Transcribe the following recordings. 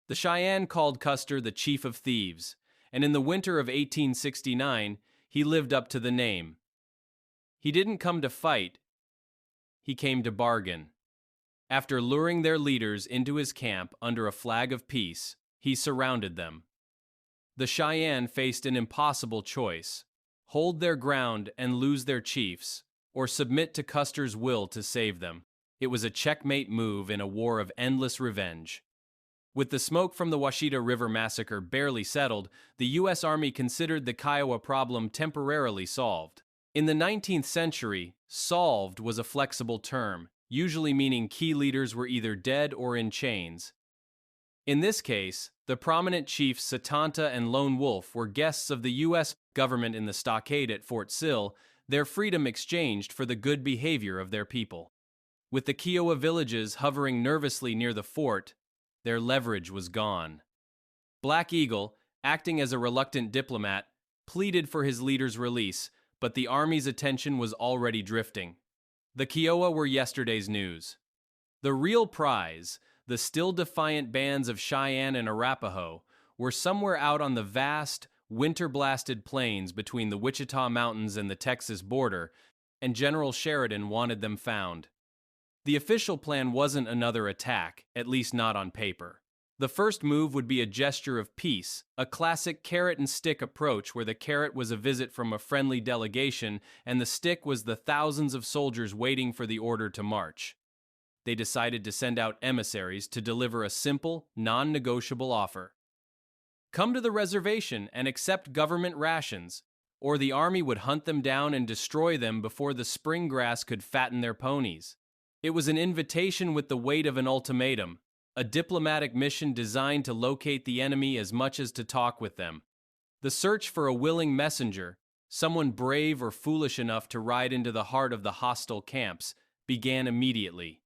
The Cheyenne called Custer the Chief of Thieves, and in the winter of 1869, he lived up to the name. He didn't come to fight, he came to bargain. After luring their leaders into his camp under a flag of peace, he surrounded them. The Cheyenne faced an impossible choice: hold their ground and lose their chiefs, or submit to Custer's will to save them. It was a checkmate move in a war of endless revenge. With the smoke from the Washita River massacre barely settled, the U.S. Army considered the Kiowa problem temporarily solved. In the 19th century, solved was a flexible term, usually meaning key leaders were either dead or in chains. In this case, the prominent chiefs Satanta and Lone Wolf were guests of the U.S. government in the stockade at Fort Sill, their freedom exchanged for the good behavior of their people. With the Kiowa villages hovering nervously near the fort, their leverage was gone. Black Eagle, acting as a reluctant diplomat, pleaded for his leader's release, but the Army's attention was already drifting. The Kiowa were yesterday's news. The real prize, the still defiant bands of Cheyenne and Arapaho, were somewhere out on the vast, winter-blasted plains between the Wichita Mountains and the Texas border, and General Sheridan wanted them found. The official plan wasn't another attack, at least not on paper. The first move would be a gesture of peace, a classic carrot-and-stick approach where the carrot was a visit from a friendly delegation and the stick was the thousands of soldiers waiting for the order to march. They decided to send out emissaries to deliver a simple, non-negotiable offer. Come to the reservation and accept government rations, or the Army would hunt them down and destroy them before the spring grass could fatten their ponies. It was an invitation with the weight of an ultimatum, a diplomatic mission designed to locate the enemy as much as to talk with them. The search for a willing messenger, someone brave or foolish enough to ride into the heart of the hostile camps, began immediately.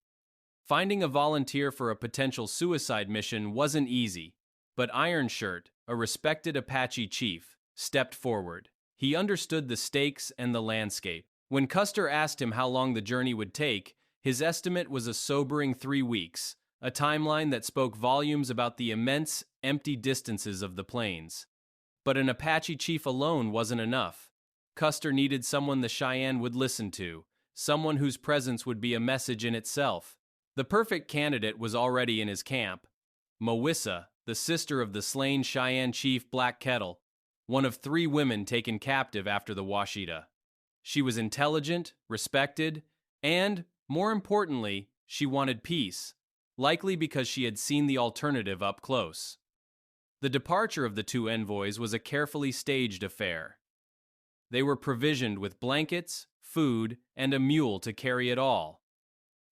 Finding a volunteer for a potential suicide mission wasn't easy, but Iron Shirt, a respected Apache chief, stepped forward. He understood the stakes and the landscape. When Custer asked him how long the journey would take, his estimate was a sobering 3 weeks, a timeline that spoke volumes about the immense, empty distances of the plains. But an Apache chief alone wasn't enough. Custer needed someone the Cheyenne would listen to, someone whose presence would be a message in itself. The perfect candidate was already in his camp: Mawissa, the sister of the slain Cheyenne chief Black Kettle, one of 3 women taken captive after the Washita. She was intelligent, respected, and, more importantly, she wanted peace, likely because she had seen the alternative up close. The departure of the 2 envoys was a carefully staged affair. They were provisioned with blankets, food, and a mule to carry it all.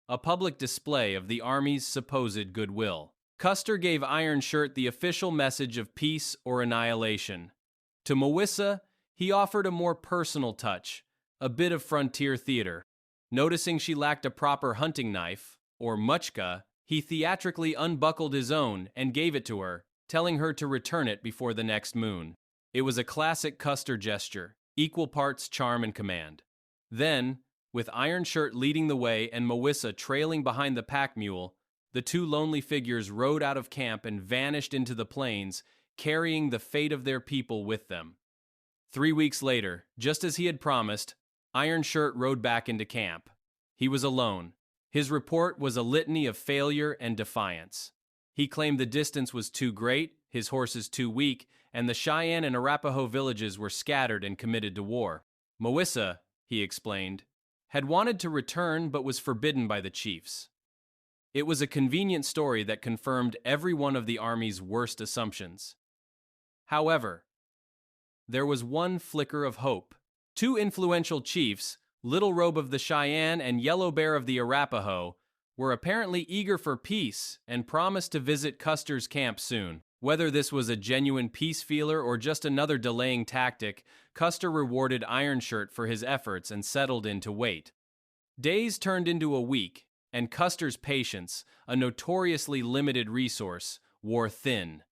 A public display of the Army's supposed goodwill. Custer gave Iron Shirt the official message of peace or annihilation. To Mawissa, he offered a more personal touch, a bit of frontier theater. Noticing she lacked a proper hunting knife, or muchka, he theatrically unbuckled his own and gave it to her, telling her to return it before the next moon. It was a classic Custer gesture, equal parts charm and command. Then, with Iron Shirt leading the way and Mawissa trailing behind the pack mule, the 2 lonely figures rode out of camp and vanished into the plains, carrying the fate of their people with them. 3 weeks later, just as he had promised, Iron Shirt rode back into camp. He was alone. His report was a litany of failure and defiance. He claimed the distance was too great, his horses too weak, and the Cheyenne and Arapaho villages were scattered and committed to war. Mawissa, he explained, had wanted to return but was forbidden by the chiefs. It was a convenient story that confirmed every one of the Army's worst assumptions. However, there was one flicker of hope. 2 influential chiefs, Little Robe of the Cheyenne and Yellow Bear of the Arapaho, were apparently eager for peace and promised to visit Custer's camp soon. Whether this was a genuine peace feeler or just another delaying tactic, Custer rewarded Iron Shirt for his efforts and settled in to wait. Days turned into a week, and Custer's patience, a notoriously limited resource, wore thin.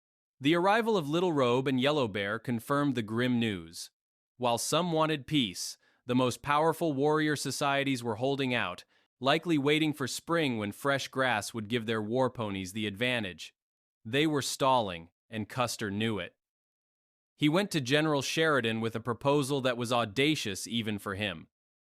The arrival of Little Robe and Yellow Bear confirmed the grim news. While some wanted peace, the most powerful warrior societies were holding out, likely waiting for spring when fresh grass would give their war ponies the advantage. They were stalling, and Custer knew it. He went to General Sheridan with a proposal that was audacious even for him.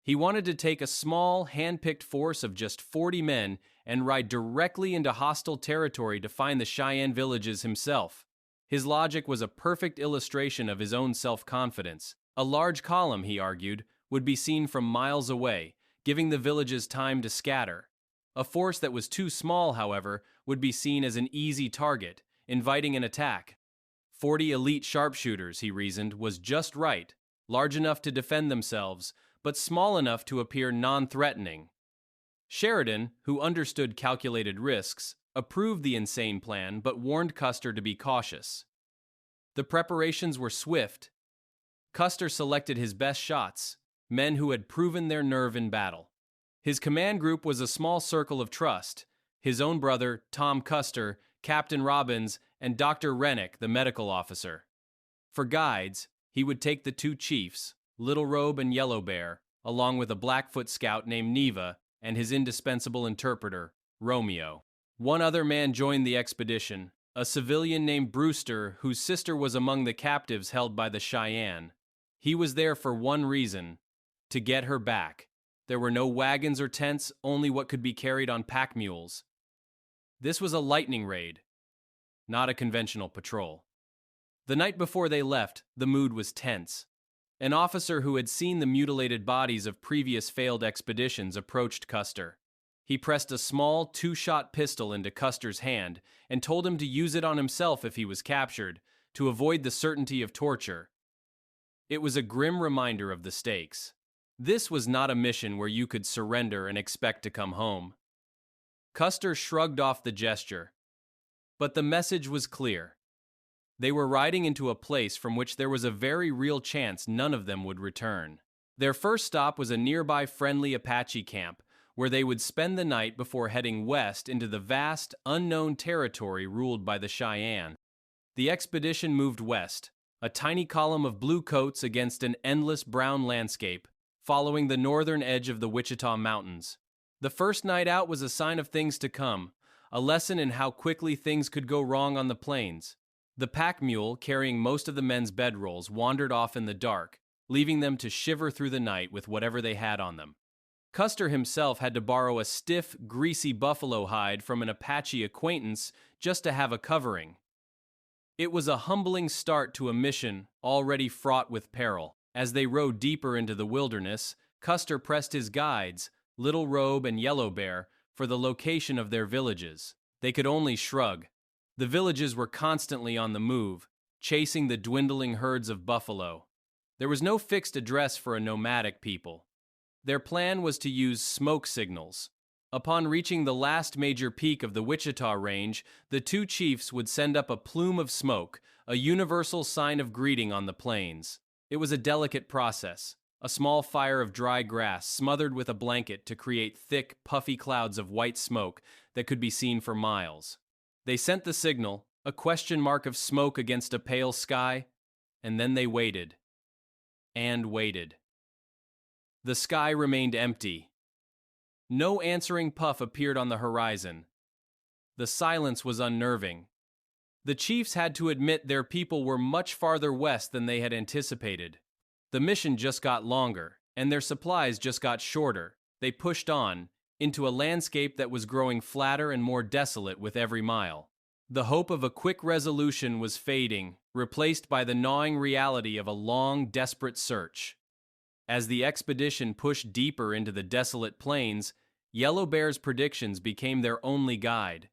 He wanted to take a small, hand-picked force of just 40 men and ride directly into hostile territory to find the Cheyenne villages himself. His logic was a perfect illustration of his own self-confidence. A large column, he argued, would be seen from miles away, giving the villages time to scatter. A force that was too small, however, would be seen as an easy target, inviting an attack. 40 elite sharpshooters, he reasoned, was just right, large enough to defend themselves, but small enough to appear non-threatening. Sheridan, who understood calculated risks, approved the insane plan but warned Custer to be cautious. The preparations were swift. Custer selected his best shots, men who had proven their nerve in battle. His command group was a small circle of trust: his own brother, Tom Custer, Captain Robbins, and Dr. Rennick, the medical officer. For guides, he would take the two chiefs, Little Robe and Yellow Bear, along with a Blackfoot scout named Neva and his indispensable interpreter, Romeo. One other man joined the expedition, a civilian named Brewster, whose sister was among the captives held by the Cheyenne. He was there for one reason: to get her back. There were no wagons or tents, only what could be carried on pack mules. This was a lightning raid, not a conventional patrol. The night before they left, the mood was tense. An officer who had seen the mutilated bodies of previous failed expeditions approached Custer. He pressed a small, two-shot pistol into Custer's hand and told him to use it on himself if he was captured, to avoid the certainty of torture. It was a grim reminder of the stakes. This was not a mission where you could surrender and expect to come home. Custer shrugged off the gesture. But the message was clear. They were riding into a place from which there was a very real chance none of them would return. Their first stop was a nearby friendly Apache camp, where they would spend the night before heading west into the vast, unknown territory ruled by the Cheyenne. The expedition moved west, a tiny column of blue coats against an endless brown landscape, following the northern edge of the Wichita Mountains. The first night out was a sign of things to come, a lesson in how quickly things could go wrong on the plains. The pack mule, carrying most of the men's bedrolls, wandered off in the dark, leaving them to shiver through the night with whatever they had on them. Custer himself had to borrow a stiff, greasy buffalo hide from an Apache acquaintance just to have a covering. It was a humbling start to a mission already fraught with peril. As they rode deeper into the wilderness, Custer pressed his guides, Little Robe and Yellow Bear, for the location of their villages. They could only shrug. The villages were constantly on the move, chasing the dwindling herds of buffalo. There was no fixed address for a nomadic people. Their plan was to use smoke signals. Upon reaching the last major peak of the Wichita Range, the two chiefs would send up a plume of smoke, a universal sign of greeting on the plains. It was a delicate process, a small fire of dry grass smothered with a blanket to create thick, puffy clouds of white smoke that could be seen for miles. They sent the signal, a question mark of smoke against a pale sky, and then they waited. And waited. The sky remained empty. No answering puff appeared on the horizon. The silence was unnerving. The chiefs had to admit their people were much farther west than they had anticipated. The mission just got longer, and their supplies just got shorter. They pushed on, into a landscape that was growing flatter and more desolate with every mile. The hope of a quick resolution was fading, replaced by the gnawing reality of a long, desperate search. As the expedition pushed deeper into the desolate plains, Yellow Bear's predictions became their only guide.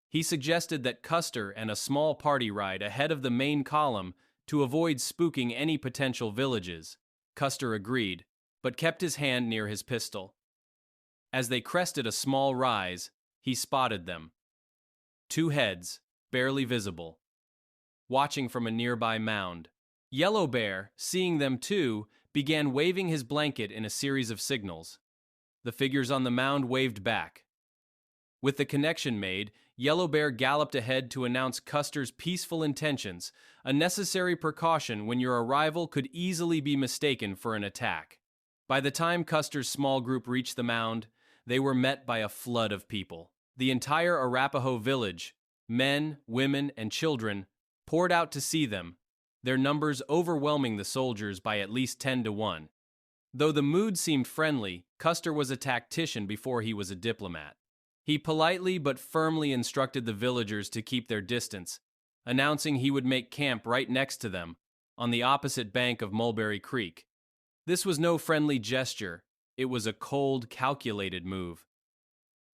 He suggested that Custer and a small party ride ahead of the main column to avoid spooking any potential villages. Custer agreed, but kept his hand near his pistol. As they crested a small rise, he spotted them. Two heads, barely visible, watching from a nearby mound. Yellow Bear, seeing them too, began waving his blanket in a series of signals. The figures on the mound waved back. With the connection made, Yellow Bear galloped ahead to announce Custer's peaceful intentions, a necessary precaution when your arrival could easily be mistaken for an attack. By the time Custer's small group reached the mound, they were met by a flood of people. The entire Arapaho village, men, women, and children poured out to see them, their numbers overwhelming the soldiers by at least 10 to 1. Though the mood seemed friendly, Custer was a tactician before he was a diplomat. He politely but firmly instructed the villagers to keep their distance, announcing he would make camp right next to them, on the opposite bank of Mulberry Creek. This was no friendly gesture, it was a cold, calculated move.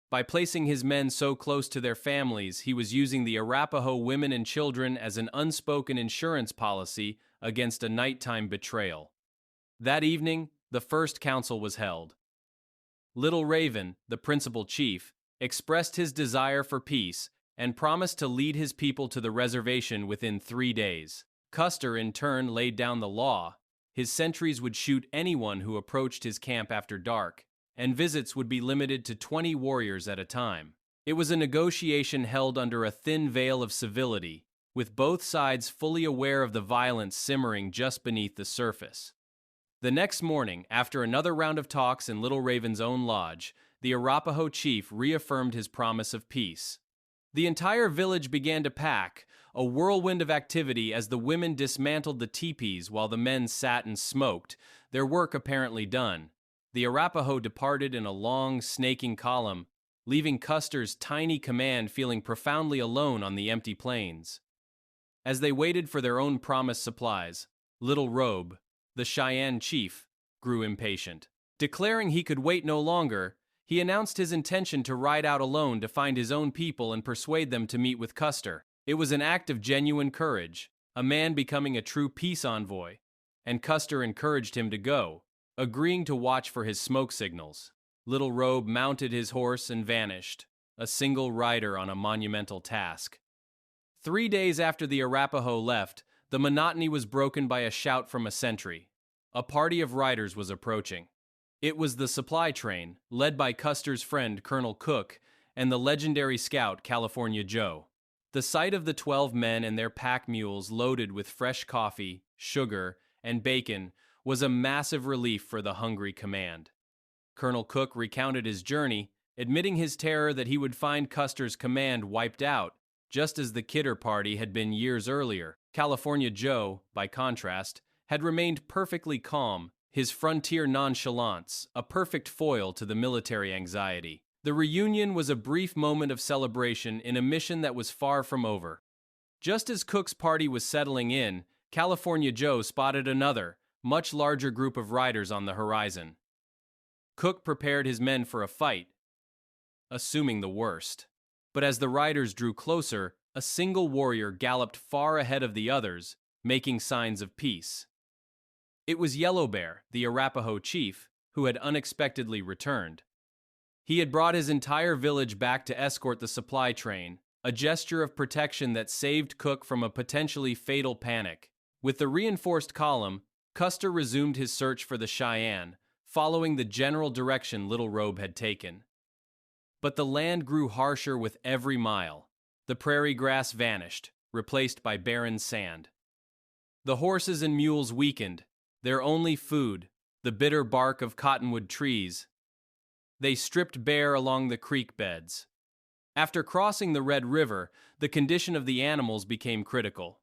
By placing his men so close to their families, he was using the Arapaho women and children as an unspoken insurance policy against a nighttime betrayal. That evening, the first council was held. Little Raven, the principal chief, expressed his desire for peace and promised to lead his people to the reservation within 3 days. Custer, in turn, laid down the law. His sentries would shoot anyone who approached his camp after dark, and visits would be limited to 20 warriors at a time. It was a negotiation held under a thin veil of civility, with both sides fully aware of the violence simmering just beneath the surface. The next morning, after another round of talks in Little Raven's own lodge, the Arapaho chief reaffirmed his promise of peace. The entire village began to pack, a whirlwind of activity as the women dismantled the teepees while the men sat and smoked, their work apparently done. The Arapaho departed in a long, snaking column, leaving Custer's tiny command feeling profoundly alone on the empty plains. As they waited for their own promised supplies, Little Robe, the Cheyenne chief, grew impatient. Declaring he could wait no longer, he announced his intention to ride out alone to find his own people and persuade them to meet with Custer. It was an act of genuine courage, a man becoming a true peace envoy, and Custer encouraged him to go, agreeing to watch for his smoke signals. Little Robe mounted his horse and vanished, a single rider on a monumental task. 3 days after the Arapaho left, the monotony was broken by a shout from a sentry. A party of riders was approaching. It was the supply train, led by Custer's friend Colonel Cook and the legendary scout California Joe. The sight of the 12 men and their pack mules loaded with fresh coffee, sugar, and bacon was a massive relief for the hungry command. Colonel Cook recounted his journey, admitting his terror that he would find Custer's command wiped out, just as the Kidder party had been years earlier. California Joe, by contrast, had remained perfectly calm, his frontier nonchalance a perfect foil to the military anxiety. The reunion was a brief moment of celebration in a mission that was far from over. Just as Cook's party was settling in, California Joe spotted another, much larger group of riders on the horizon. Cook prepared his men for a fight, assuming the worst. But as the riders drew closer, a single warrior galloped far ahead of the others, making signs of peace. It was Yellow Bear, the Arapaho chief, who had unexpectedly returned. He had brought his entire village back to escort the supply train, a gesture of protection that saved Cook from a potentially fatal panic. With the reinforced column, Custer resumed his search for the Cheyenne, following the general direction Little Robe had taken. But the land grew harsher with every mile. The prairie grass vanished, replaced by barren sand. The horses and mules weakened, their only food, the bitter bark of cottonwood trees. They stripped bare along the creek beds. After crossing the Red River, the condition of the animals became critical.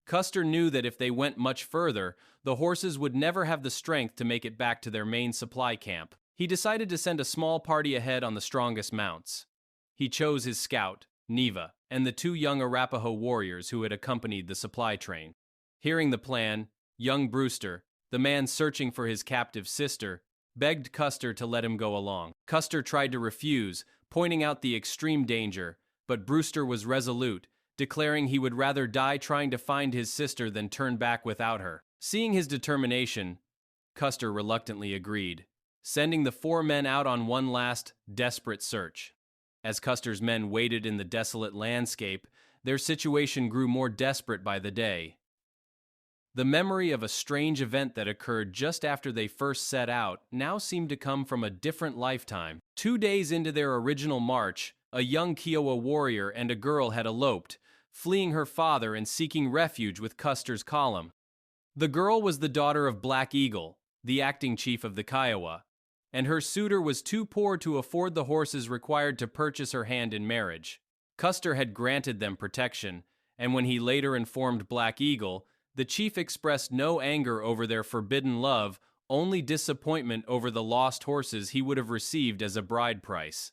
Custer knew that if they went much further, the horses would never have the strength to make it back to their main supply camp. He decided to send a small party ahead on the strongest mounts. He chose his scout, Neva, and the 2 young Arapaho warriors who had accompanied the supply train. Hearing the plan, young Brewster, the man searching for his captive sister, begged Custer to let him go along. Custer tried to refuse, pointing out the extreme danger, but Brewster was resolute, declaring he would rather die trying to find his sister than turn back without her. Seeing his determination, Custer reluctantly agreed, sending the 4 men out on one last, desperate search. As Custer's men waited in the desolate landscape, their situation grew more desperate by the day. The memory of a strange event that occurred just after they first set out now seemed to come from a different lifetime. 2 days into their original march, a young Kiowa warrior and a girl had eloped, fleeing her father and seeking refuge with Custer's column. The girl was the daughter of Black Eagle, the acting chief of the Kiowa, and her suitor was too poor to afford the horses required to purchase her hand in marriage. Custer had granted them protection, and when he later informed Black Eagle, the chief expressed no anger over their forbidden love, only disappointment over the lost horses he would have received as a bride price.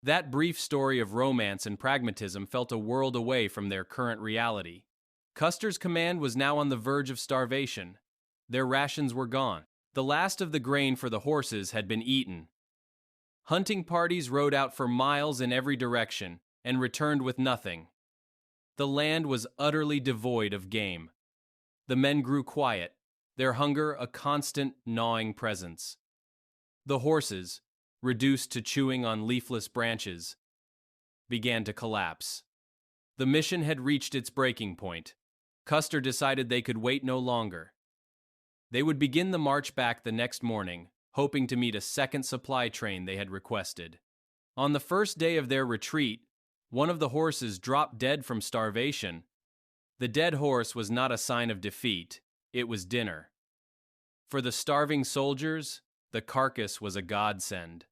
That brief story of romance and pragmatism felt a world away from their current reality. Custer's command was now on the verge of starvation. Their rations were gone. The last of the grain for the horses had been eaten. Hunting parties rode out for miles in every direction and returned with nothing. The land was utterly devoid of game. The men grew quiet, their hunger a constant, gnawing presence. The horses, reduced to chewing on leafless branches, began to collapse. The mission had reached its breaking point. Custer decided they could wait no longer. They would begin the march back the next morning, hoping to meet a second supply train they had requested. On the first day of their retreat, one of the horses dropped dead from starvation. The dead horse was not a sign of defeat, it was dinner. For the starving soldiers, the carcass was a godsend.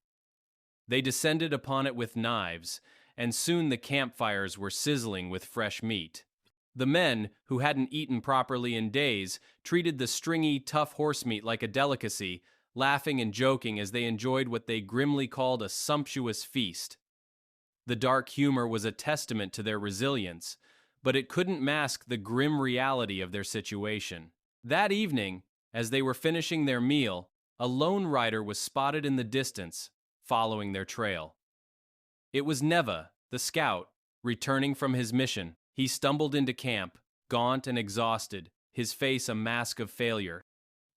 They descended upon it with knives, and soon the campfires were sizzling with fresh meat. The men, who hadn't eaten properly in days, treated the stringy, tough horse meat like a delicacy, laughing and joking as they enjoyed what they grimly called a sumptuous feast. The dark humor was a testament to their resilience, but it couldn't mask the grim reality of their situation. That evening, as they were finishing their meal, a lone rider was spotted in the distance, following their trail. It was Neva, the scout, returning from his mission. He stumbled into camp, gaunt and exhausted, his face a mask of failure.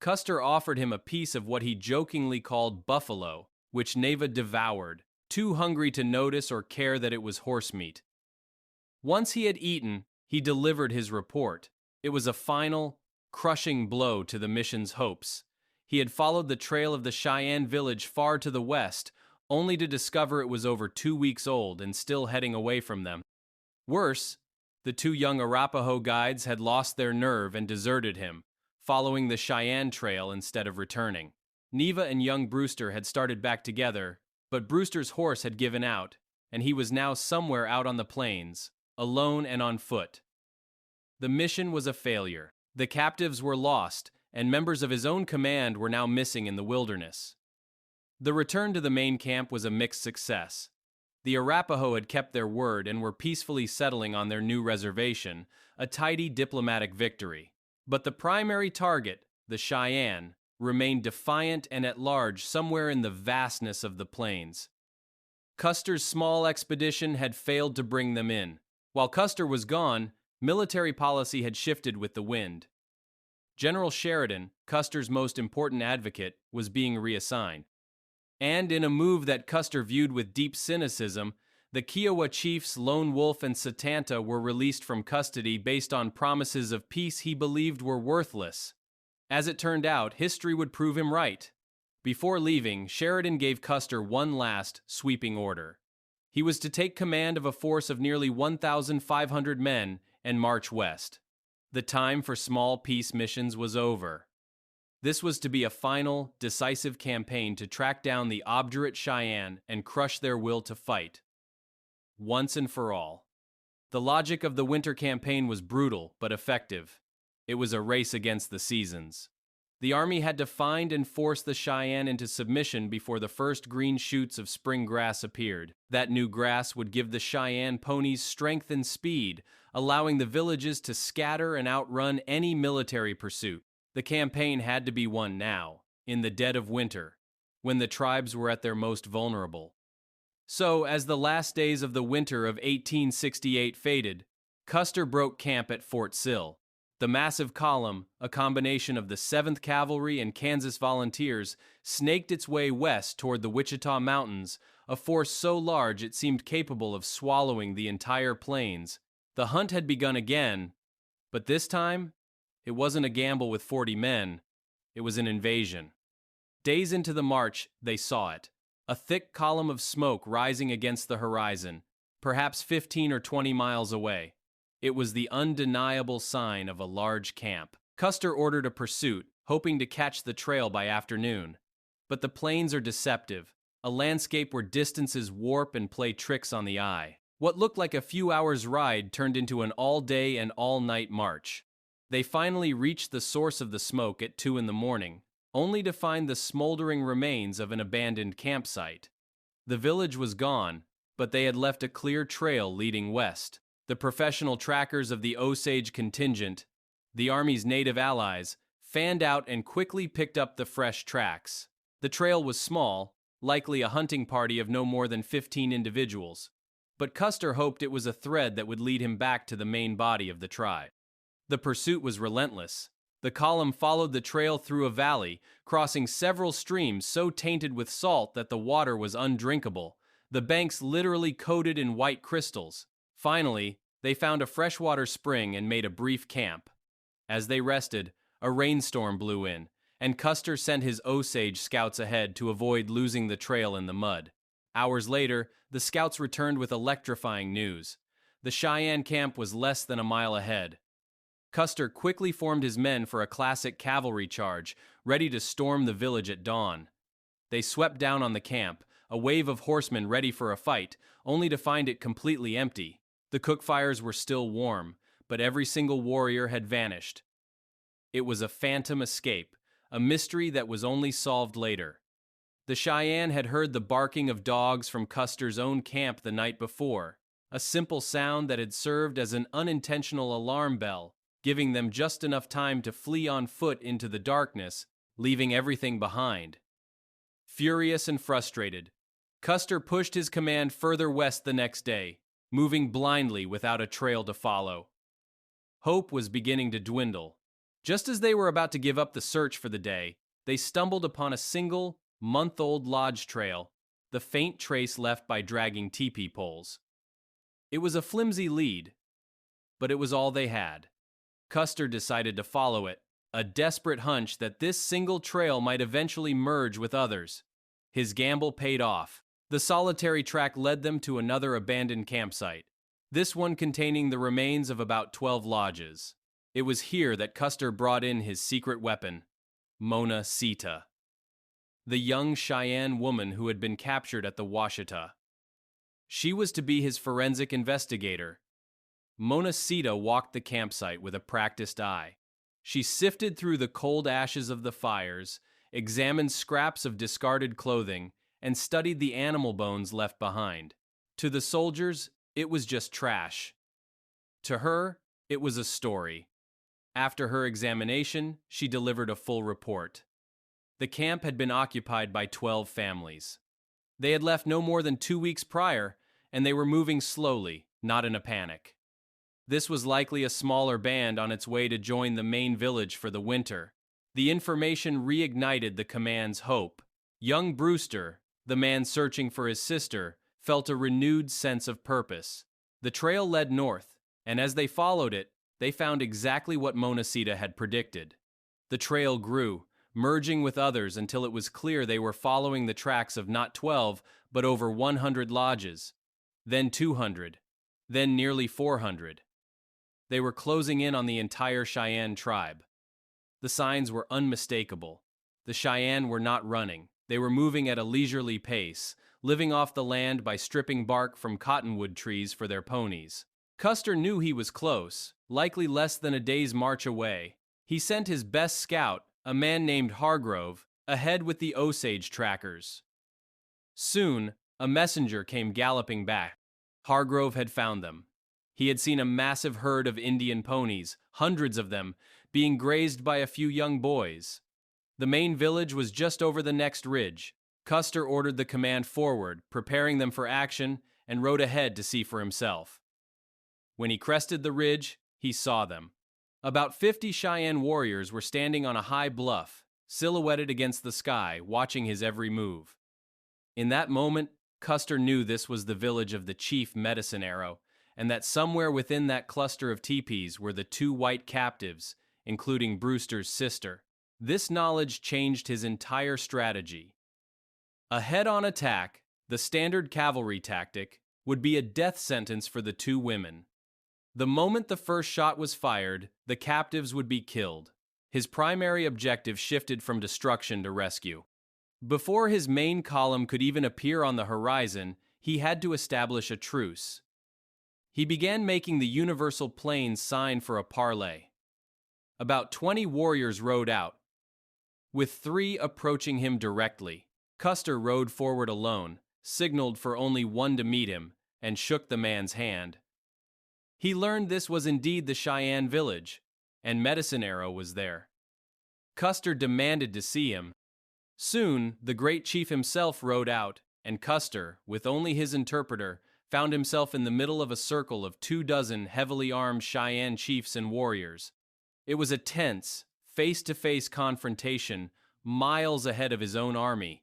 Custer offered him a piece of what he jokingly called buffalo, which Neva devoured, too hungry to notice or care that it was horse meat. Once he had eaten, he delivered his report. It was a final, crushing blow to the mission's hopes. He had followed the trail of the Cheyenne village far to the west, only to discover it was over 2 weeks old and still heading away from them. Worse, the 2 young Arapaho guides had lost their nerve and deserted him, following the Cheyenne trail instead of returning. Neva and young Brewster had started back together, but Brewster's horse had given out, and he was now somewhere out on the plains, alone and on foot. The mission was a failure. The captives were lost, and members of his own command were now missing in the wilderness. The return to the main camp was a mixed success. The Arapaho had kept their word and were peacefully settling on their new reservation, a tidy diplomatic victory. But the primary target, the Cheyenne, remained defiant and at large somewhere in the vastness of the plains. Custer's small expedition had failed to bring them in. While Custer was gone, military policy had shifted with the wind. General Sheridan, Custer's most important advocate, was being reassigned. And in a move that Custer viewed with deep cynicism, the Kiowa chiefs Lone Wolf and Satanta were released from custody based on promises of peace he believed were worthless. As it turned out, history would prove him right. Before leaving, Sheridan gave Custer one last, sweeping order. He was to take command of a force of nearly 1,500 men and march west. The time for small peace missions was over. This was to be a final, decisive campaign to track down the obdurate Cheyenne and crush their will to fight. Once and for all. The logic of the winter campaign was brutal but effective. It was a race against the seasons. The army had to find and force the Cheyenne into submission before the first green shoots of spring grass appeared. That new grass would give the Cheyenne ponies strength and speed, allowing the villages to scatter and outrun any military pursuit. The campaign had to be won now, in the dead of winter, when the tribes were at their most vulnerable. So, as the last days of the winter of 1868 faded, Custer broke camp at Fort Sill. The massive column, a combination of the 7th Cavalry and Kansas Volunteers, snaked its way west toward the Wichita Mountains, a force so large it seemed capable of swallowing the entire plains. The hunt had begun again, but this time, it wasn't a gamble with 40 men, it was an invasion. Days into the march, they saw it. A thick column of smoke rising against the horizon, perhaps 15 or 20 miles away. It was the undeniable sign of a large camp. Custer ordered a pursuit, hoping to catch the trail by afternoon. But the plains are deceptive, a landscape where distances warp and play tricks on the eye. What looked like a few hours' ride turned into an all-day and all-night march. They finally reached the source of the smoke at 2 in the morning, only to find the smoldering remains of an abandoned campsite. The village was gone, but they had left a clear trail leading west. The professional trackers of the Osage contingent, the Army's native allies, fanned out and quickly picked up the fresh tracks. The trail was small, likely a hunting party of no more than 15 individuals, but Custer hoped it was a thread that would lead him back to the main body of the tribe. The pursuit was relentless. The column followed the trail through a valley, crossing several streams so tainted with salt that the water was undrinkable, the banks literally coated in white crystals. Finally, they found a freshwater spring and made a brief camp. As they rested, a rainstorm blew in, and Custer sent his Osage scouts ahead to avoid losing the trail in the mud. Hours later, the scouts returned with electrifying news. The Cheyenne camp was less than a mile ahead. Custer quickly formed his men for a classic cavalry charge, ready to storm the village at dawn. They swept down on the camp, a wave of horsemen ready for a fight, only to find it completely empty. The cook fires were still warm, but every single warrior had vanished. It was a phantom escape, a mystery that was only solved later. The Cheyenne had heard the barking of dogs from Custer's own camp the night before, a simple sound that had served as an unintentional alarm bell, giving them just enough time to flee on foot into the darkness, leaving everything behind. Furious and frustrated, Custer pushed his command further west the next day, moving blindly without a trail to follow. Hope was beginning to dwindle. Just as they were about to give up the search for the day, they stumbled upon a single, month-old lodge trail, the faint trace left by dragging teepee poles. It was a flimsy lead, but it was all they had. Custer decided to follow it, a desperate hunch that this single trail might eventually merge with others. His gamble paid off. The solitary track led them to another abandoned campsite, this one containing the remains of about 12 lodges. It was here that Custer brought in his secret weapon, Mona Sita, the young Cheyenne woman who had been captured at the Washita. She was to be his forensic investigator. Mona Sita walked the campsite with a practiced eye. She sifted through the cold ashes of the fires, examined scraps of discarded clothing, and studied the animal bones left behind. To the soldiers, it was just trash. To her, it was a story. After her examination, she delivered a full report. The camp had been occupied by 12 families. They had left no more than 2 weeks prior, and they were moving slowly, not in a panic. This was likely a smaller band on its way to join the main village for the winter. The information reignited the command's hope. Young Brewster, the man searching for his sister, felt a renewed sense of purpose. The trail led north, and as they followed it, they found exactly what Mona Sita had predicted. The trail grew, merging with others until it was clear they were following the tracks of not 12, but over 100 lodges, then 200, then nearly 400. They were closing in on the entire Cheyenne tribe. The signs were unmistakable. The Cheyenne were not running. They were moving at a leisurely pace, living off the land by stripping bark from cottonwood trees for their ponies. Custer knew he was close, likely less than a day's march away. He sent his best scout, a man named Hargrove, ahead with the Osage trackers. Soon, a messenger came galloping back. Hargrove had found them. He had seen a massive herd of Indian ponies, hundreds of them, being grazed by a few young boys. The main village was just over the next ridge. Custer ordered the command forward, preparing them for action, and rode ahead to see for himself. When he crested the ridge, he saw them. About 50 Cheyenne warriors were standing on a high bluff, silhouetted against the sky, watching his every move. In that moment, Custer knew this was the village of the chief Medicine Arrow, and that somewhere within that cluster of teepees were the 2 white captives, including Brewster's sister. This knowledge changed his entire strategy. A head-on attack, the standard cavalry tactic, would be a death sentence for the 2 women. The moment the first shot was fired, the captives would be killed. His primary objective shifted from destruction to rescue. Before his main column could even appear on the horizon, he had to establish a truce. He began making the universal plains sign for a parley. About 20 warriors rode out, with 3 approaching him directly. Custer rode forward alone, signaled for only one to meet him, and shook the man's hand. He learned this was indeed the Cheyenne village, and Medicine Arrow was there. Custer demanded to see him. Soon, the great chief himself rode out, and Custer, with only his interpreter, found himself in the middle of a circle of 24 heavily armed Cheyenne chiefs and warriors. It was a tense, face-to-face confrontation miles ahead of his own army.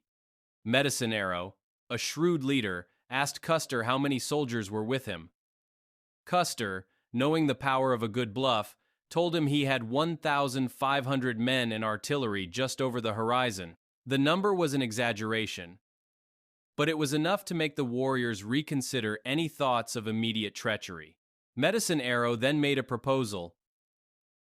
Medicine Arrow, a shrewd leader, asked Custer how many soldiers were with him. Custer, knowing the power of a good bluff, told him he had 1,500 men and artillery just over the horizon. The number was an exaggeration, but it was enough to make the warriors reconsider any thoughts of immediate treachery. Medicine Arrow then made a proposal.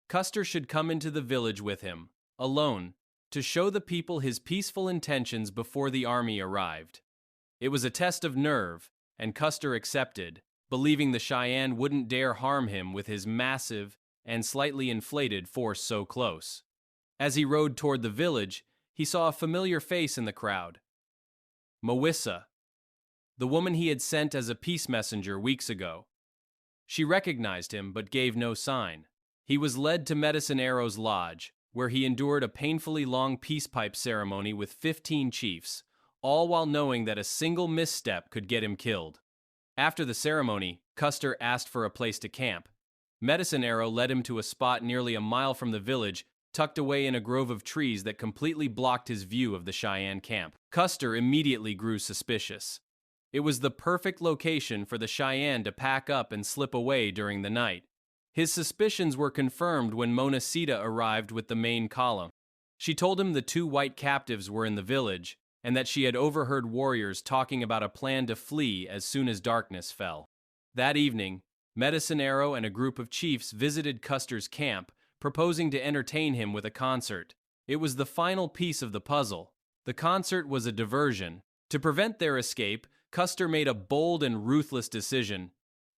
Custer should come into the village with him, alone, to show the people his peaceful intentions before the army arrived. It was a test of nerve, and Custer accepted, believing the Cheyenne wouldn't dare harm him with his massive and slightly inflated force so close. As he rode toward the village, he saw a familiar face in the crowd. Mawissa, the woman he had sent as a peace messenger weeks ago. She recognized him but gave no sign. He was led to Medicine Arrow's lodge, where he endured a painfully long peace pipe ceremony with 15 chiefs, all while knowing that a single misstep could get him killed. After the ceremony, Custer asked for a place to camp. Medicine Arrow led him to a spot nearly a mile from the village, tucked away in a grove of trees that completely blocked his view of the Cheyenne camp. Custer immediately grew suspicious. It was the perfect location for the Cheyenne to pack up and slip away during the night. His suspicions were confirmed when Monacita arrived with the main column. She told him the 2 white captives were in the village, and that she had overheard warriors talking about a plan to flee as soon as darkness fell. That evening, Medicine Arrow and a group of chiefs visited Custer's camp, proposing to entertain him with a concert. It was the final piece of the puzzle. The concert was a diversion. To prevent their escape, Custer made a bold and ruthless decision.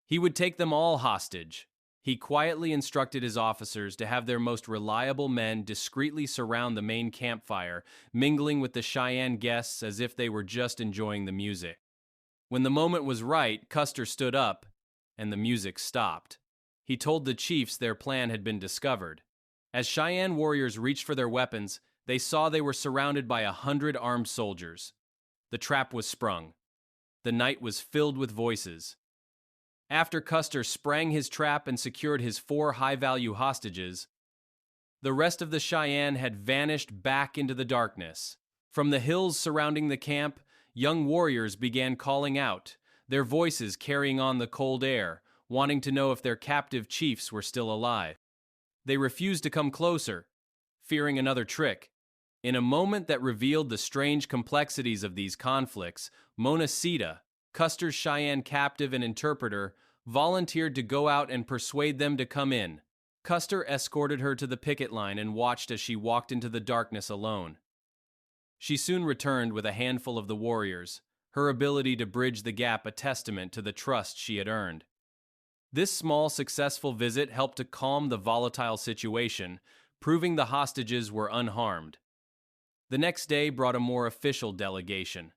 He would take them all hostage. He quietly instructed his officers to have their most reliable men discreetly surround the main campfire, mingling with the Cheyenne guests as if they were just enjoying the music. When the moment was right, Custer stood up, and the music stopped. He told the chiefs their plan had been discovered. As Cheyenne warriors reached for their weapons, they saw they were surrounded by 100 armed soldiers. The trap was sprung. The night was filled with voices. After Custer sprang his trap and secured his 4 high-value hostages, the rest of the Cheyenne had vanished back into the darkness. From the hills surrounding the camp, young warriors began calling out, their voices carrying on the cold air, wanting to know if their captive chiefs were still alive. They refused to come closer, fearing another trick. In a moment that revealed the strange complexities of these conflicts, Monacita, Custer's Cheyenne captive and interpreter, volunteered to go out and persuade them to come in. Custer escorted her to the picket line and watched as she walked into the darkness alone. She soon returned with a handful of the warriors, her ability to bridge the gap a testament to the trust she had earned. This small, successful visit helped to calm the volatile situation, proving the hostages were unharmed. The next day brought a more official delegation.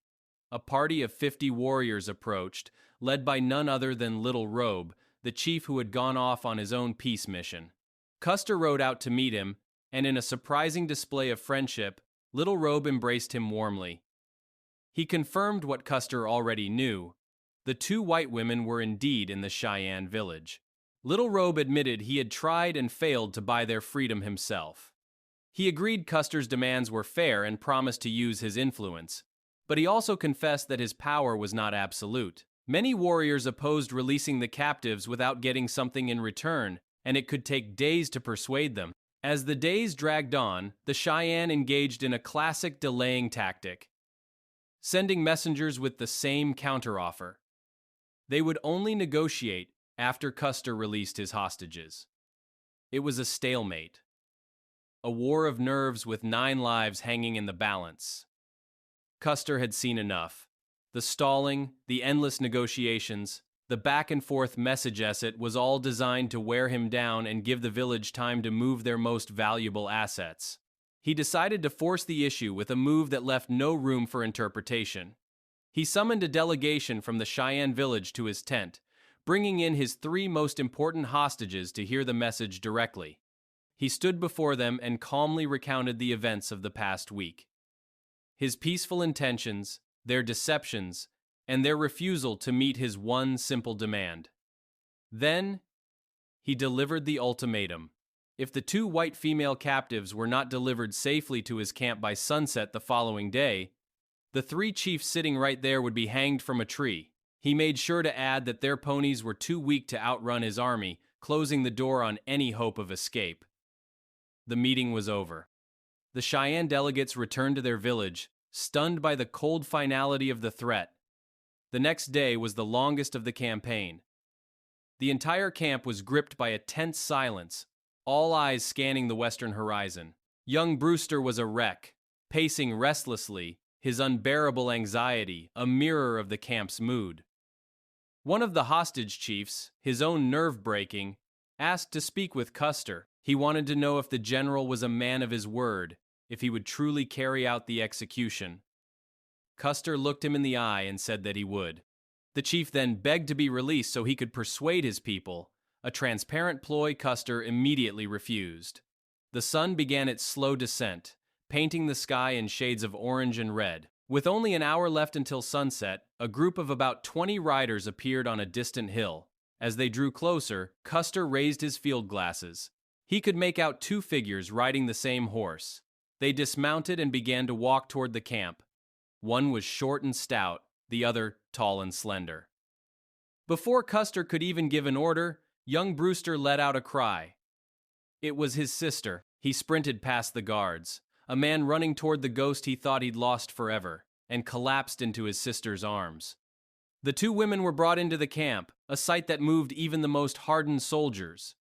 A party of 50 warriors approached, led by none other than Little Robe, the chief who had gone off on his own peace mission. Custer rode out to meet him, and in a surprising display of friendship, Little Robe embraced him warmly. He confirmed what Custer already knew. The 2 white women were indeed in the Cheyenne village. Little Robe admitted he had tried and failed to buy their freedom himself. He agreed Custer's demands were fair and promised to use his influence, but he also confessed that his power was not absolute. Many warriors opposed releasing the captives without getting something in return, and it could take days to persuade them. As the days dragged on, the Cheyenne engaged in a classic delaying tactic, sending messengers with the same counteroffer. They would only negotiate after Custer released his hostages. It was a stalemate, a war of nerves with 9 lives hanging in the balance. Custer had seen enough. The stalling, the endless negotiations, The back-and-forth message essay was all designed to wear him down and give the village time to move their most valuable assets. He decided to force the issue with a move that left no room for interpretation. He summoned a delegation from the Cheyenne village to his tent, bringing in his 3 most important hostages to hear the message directly. He stood before them and calmly recounted the events of the past week. His peaceful intentions, their deceptions, and their refusal to meet his one simple demand. Then, he delivered the ultimatum. If the 2 white female captives were not delivered safely to his camp by sunset the following day, the 3 chiefs sitting right there would be hanged from a tree. He made sure to add that their ponies were too weak to outrun his army, closing the door on any hope of escape. The meeting was over. The Cheyenne delegates returned to their village, stunned by the cold finality of the threat. The next day was the longest of the campaign. The entire camp was gripped by a tense silence, all eyes scanning the western horizon. Young Brewster was a wreck, pacing restlessly, his unbearable anxiety a mirror of the camp's mood. One of the hostage chiefs, his own nerve-breaking, asked to speak with Custer. He wanted to know if the general was a man of his word, if he would truly carry out the execution. Custer looked him in the eye and said that he would. The chief then begged to be released so he could persuade his people, a transparent ploy Custer immediately refused. The sun began its slow descent, painting the sky in shades of orange and red. With only an hour left until sunset, a group of about 20 riders appeared on a distant hill. As they drew closer, Custer raised his field glasses. He could make out 2 figures riding the same horse. They dismounted and began to walk toward the camp. One was short and stout, the other tall and slender. Before Custer could even give an order, young Brewster let out a cry. It was his sister. He sprinted past the guards, a man running toward the ghost he thought he'd lost forever, and collapsed into his sister's arms. The 2 women were brought into the camp, a sight that moved even the most hardened soldiers.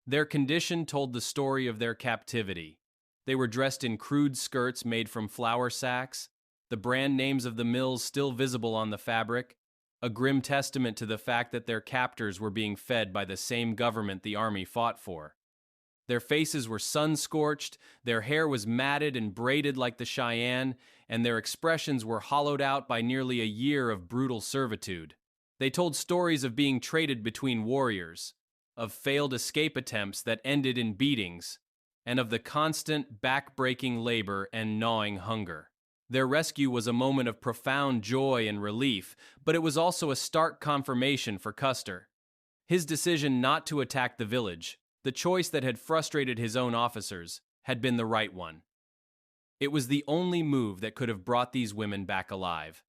Their condition told the story of their captivity. They were dressed in crude skirts made from flour sacks, the brand names of the mills still visible on the fabric, a grim testament to the fact that their captors were being fed by the same government the army fought for. Their faces were sun-scorched, their hair was matted and braided like the Cheyenne, and their expressions were hollowed out by nearly a year of brutal servitude. They told stories of being traded between warriors, of failed escape attempts that ended in beatings, and of the constant, back-breaking labor and gnawing hunger. Their rescue was a moment of profound joy and relief, but it was also a stark confirmation for Custer. His decision not to attack the village, the choice that had frustrated his own officers, had been the right one. It was the only move that could have brought these women back alive.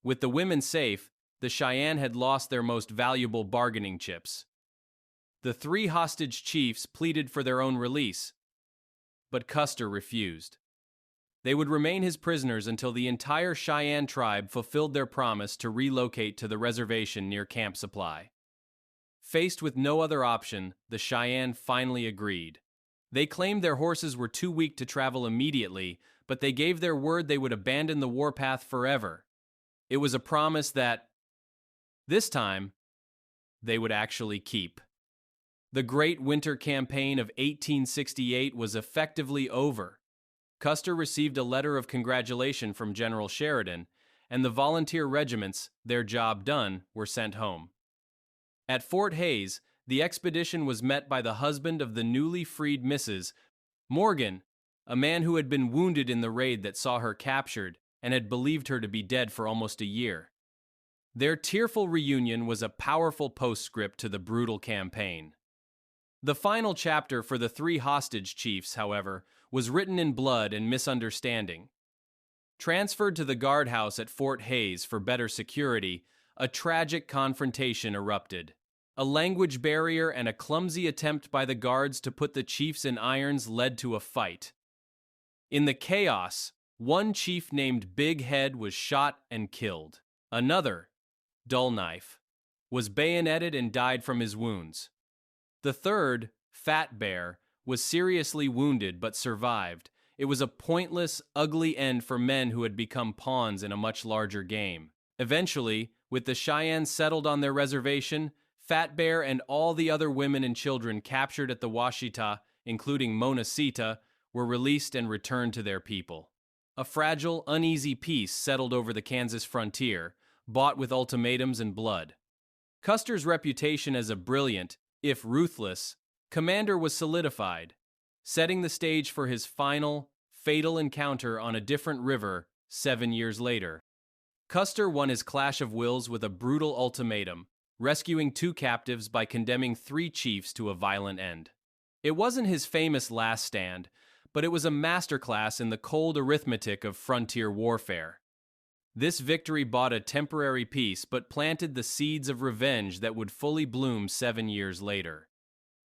With the women safe, the Cheyenne had lost their most valuable bargaining chips. The 3 hostage chiefs pleaded for their own release, but Custer refused. They would remain his prisoners until the entire Cheyenne tribe fulfilled their promise to relocate to the reservation near Camp Supply. Faced with no other option, the Cheyenne finally agreed. They claimed their horses were too weak to travel immediately, but they gave their word they would abandon the warpath forever. It was a promise that, this time, they would actually keep. The Great Winter Campaign of 1868 was effectively over. Custer received a letter of congratulation from General Sheridan, and the volunteer regiments, their job done, were sent home. At Fort Hays, the expedition was met by the husband of the newly freed Mrs. Morgan, a man who had been wounded in the raid that saw her captured and had believed her to be dead for almost a year. Their tearful reunion was a powerful postscript to the brutal campaign. The final chapter for the 3 hostage chiefs, however, was written in blood and misunderstanding. Transferred to the guardhouse at Fort Hays for better security, a tragic confrontation erupted. A language barrier and a clumsy attempt by the guards to put the chiefs in irons led to a fight. In the chaos, one chief named Big Head was shot and killed. Another, Dull Knife, was bayoneted and died from his wounds. The third, Fat Bear, was seriously wounded but survived. It was a pointless, ugly end for men who had become pawns in a much larger game. Eventually, with the Cheyenne settled on their reservation, Fat Bear and all the other women and children captured at the Washita, including Monacita, were released and returned to their people. A fragile, uneasy peace settled over the Kansas frontier, bought with ultimatums and blood. Custer's reputation as a brilliant, if ruthless, commander was solidified, setting the stage for his final, fatal encounter on a different river 7 years later. Custer won his clash of wills with a brutal ultimatum, rescuing 2 captives by condemning 3 chiefs to a violent end. It wasn't his famous last stand, but it was a masterclass in the cold arithmetic of frontier warfare. This victory bought a temporary peace but planted the seeds of revenge that would fully bloom 7 years later.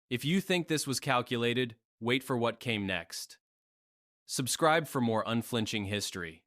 If you think this was calculated, wait for what came next. Subscribe for more unflinching history.